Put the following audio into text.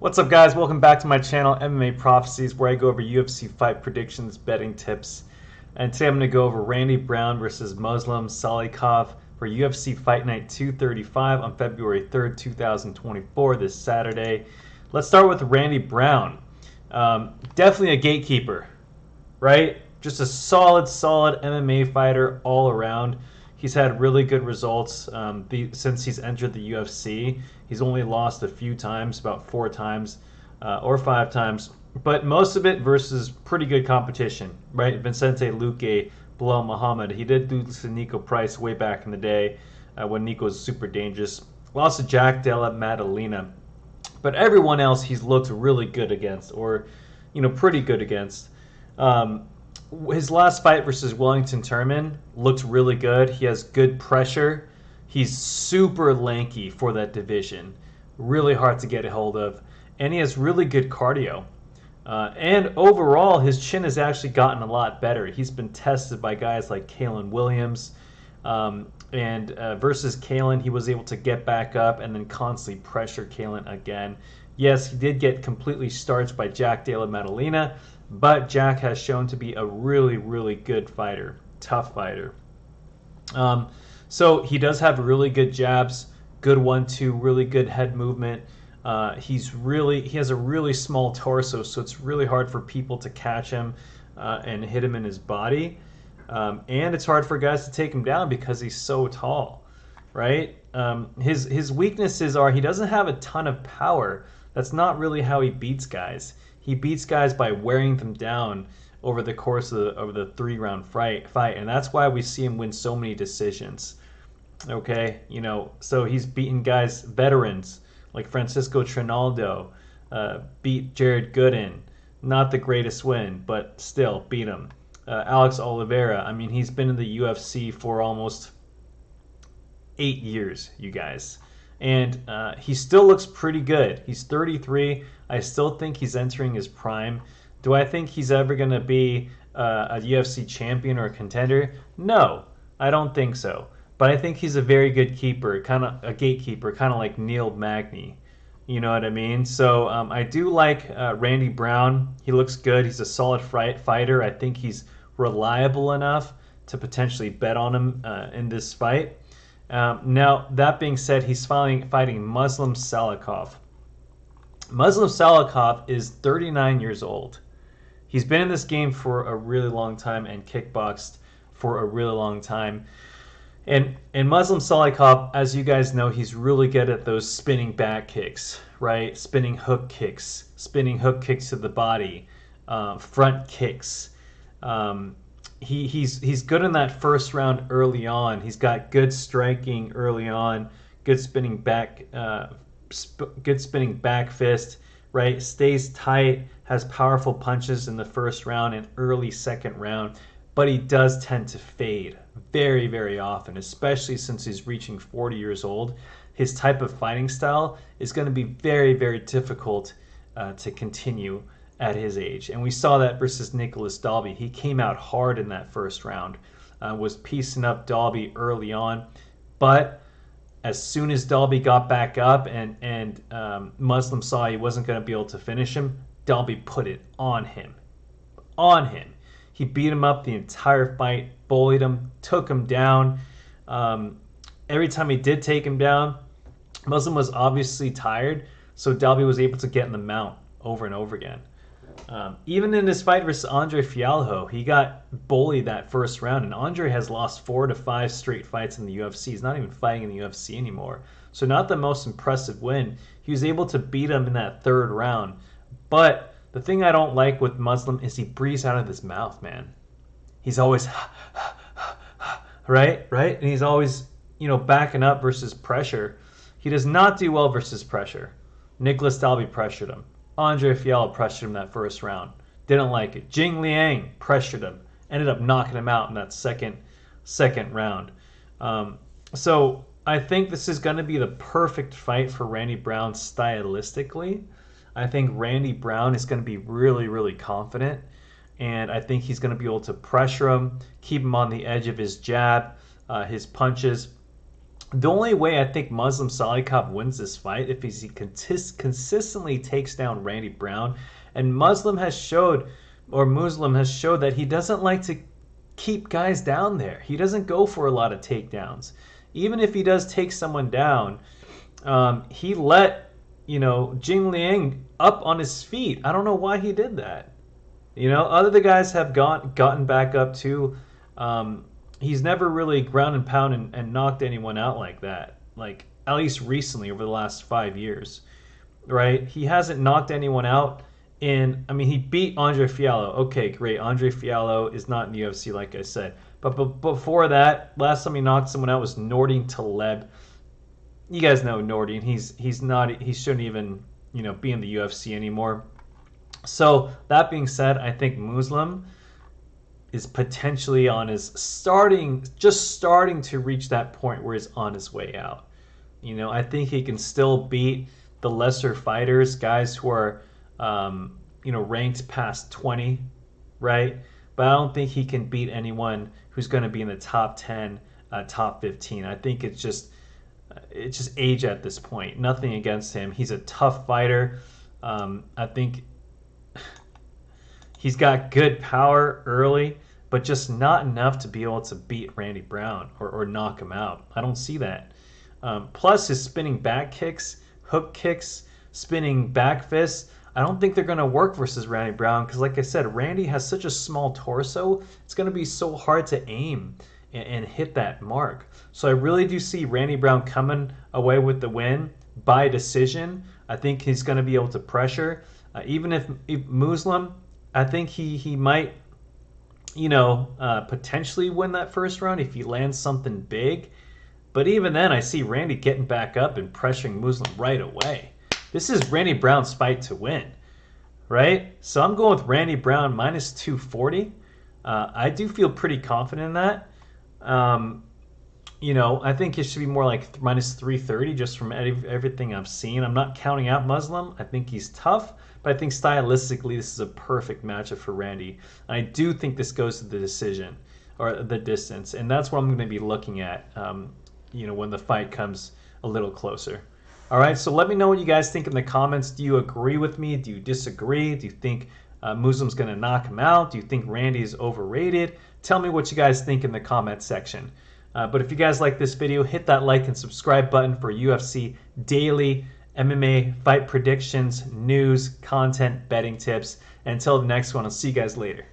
What's up, guys? Welcome back to my channel, MMA Prophecies, where I go over UFC fight predictions, betting tips. And today I'm going to go over Randy Brown versus Muslim Salikhov for UFC Fight Night 235 on February 3rd, 2024, this Saturday. Let's start with Randy Brown. Definitely a gatekeeper, right? Just a solid MMA fighter all around. He's had really good results since he's entered the UFC. He's only lost a few times, about 4 times or 5 times, but most of it versus pretty good competition, right? Vicente Luque, Bilal Muhammad. He did lose to Nico Price way back in the day when Nico was super dangerous. Lost to Jack Della Maddalena. But everyone else he's looked really good against, or pretty good against. His last fight versus Wellington Turman looked really good. He has good pressure. He's super lanky for that division. Really hard to get a hold of. And he has really good cardio. And overall, his chin has actually gotten a lot better. He's been tested by guys like Kalen Williams. And versus Kalen, he was able to get back up and then constantly pressure Kalen again. Yes, he did get completely starched by Jack Della Maddalena, but Jack has shown to be a really, really good fighter, tough fighter. So he does have really good jabs, good 1-2, really good head movement. He has a really small torso, so it's really hard for people to catch him and hit him in his body. And it's hard for guys to take him down because he's so tall, right? His weaknesses are he doesn't have a ton of power. That's not really how he beats guys. He beats guys by wearing them down over the course of the 3-round fight, and that's why we see him win so many decisions. Okay, so he's beaten guys, veterans like Francisco Trinaldo, beat Jared Gooden. Not the greatest win, but still beat him. Alex Oliveira, I mean, he's been in the UFC for almost 8 years, you guys. And he still looks pretty good. He's 33. I still think he's entering his prime. Do I think he's ever going to be a UFC champion or a contender? No, I don't think so. But I think he's a very good keeper, kind of a gatekeeper, kind of like Neil Magny. You know what I mean? So I do like Randy Brown. He looks good. He's a solid fighter. I think he's reliable enough to potentially bet on him in this fight. Now, that being said, he's fighting Muslim Salikhov. Muslim Salikhov is 39 years old. He's been in this game for a really long time and kickboxed for a really long time. And Muslim Salikhov, as you guys know, he's really good at those spinning back kicks, right? Spinning hook kicks to the body, front kicks. He's good in that first round early on. He's got good striking early on, good spinning back fist, right? Stays tight, has powerful punches in the first round and early second round, but he does tend to fade very, very often, especially since he's reaching 40 years old. His type of fighting style is going to be very, very difficult to continue at his age. And we saw that versus Nicholas Dalby. He came out hard in that first round, was piecing up Dalby early on. But as soon as Dalby got back up and Muslim saw he wasn't going to be able to finish him, Dalby put it on him. He beat him up the entire fight, bullied him, took him down. Every time he did take him down, Muslim was obviously tired, so Dalby was able to get in the mount over and over again. Even in his fight versus Andre Fialho, he got bullied that first round, and Andre has lost 4 to 5 straight fights in the UFC. He's not even fighting in the UFC anymore. So not the most impressive win. He was able to beat him in that third round. But the thing I don't like with Muslim is he breathes out of his mouth, man. He's always, right? And he's always, backing up versus pressure. He does not do well versus pressure. Nicholas Dalby pressured him. Andre Fialho pressured him that first round. Didn't like it. Jing Liang pressured him. Ended up knocking him out in that second round. So I think this is going to be the perfect fight for Randy Brown stylistically. I think Randy Brown is going to be really, really confident. And I think he's going to be able to pressure him, keep him on the edge of his jab, his punches. The only way I think Muslim Salikhov wins this fight if he consistently takes down Randy Brown. And Muslim has showed that he doesn't like to keep guys down there. He doesn't go for a lot of takedowns. Even if he does take someone down, he let Jing Liang up on his feet. I don't know why he did that. Other guys have gotten back up too. He's never really ground and pound and knocked anyone out like that. Like, at least recently, over the last 5 years, right? He hasn't knocked anyone out he beat Andre Fiallo. Okay, great. Andre Fiallo is not in the UFC, like I said. But before that, last time he knocked someone out was Nordine Taleb. You guys know Nordine. He shouldn't even, be in the UFC anymore. So, that being said, I think Muslim is potentially just starting to reach that point where he's on his way out. I think he can still beat the lesser fighters, guys who are, ranked past 20, right? But I don't think he can beat anyone who's going to be in the top 10, top 15. I think it's just age at this point. Nothing against him. He's a tough fighter. I think he's got good power early, but just not enough to be able to beat Randy Brown or knock him out. I don't see that. Plus, his spinning back kicks, hook kicks, spinning back fists, I don't think they're going to work versus Randy Brown because, like I said, Randy has such a small torso. It's going to be so hard to aim and hit that mark. So I really do see Randy Brown coming away with the win by decision. I think he's going to be able to pressure. Even if Muslim, I think he might, potentially win that first round if he lands something big. But even then, I see Randy getting back up and pressuring Muslim right away. This is Randy Brown's fight to win, right? So I'm going with Randy Brown minus 240. I do feel pretty confident in that. I think it should be more like minus 330 just from everything I've seen. I'm not counting out Muslim. I think he's tough, but I think stylistically this is a perfect matchup for Randy. And I do think this goes to the decision or the distance, and that's what I'm going to be looking at, when the fight comes a little closer. All right, so let me know what you guys think in the comments. Do you agree with me? Do you disagree? Do you think Muslim's going to knock him out? Do you think Randy is overrated? Tell me what you guys think in the comment section. But if you guys like this video, hit that like and subscribe button for UFC daily MMA fight predictions, news, content, betting tips. And until the next one, I'll see you guys later.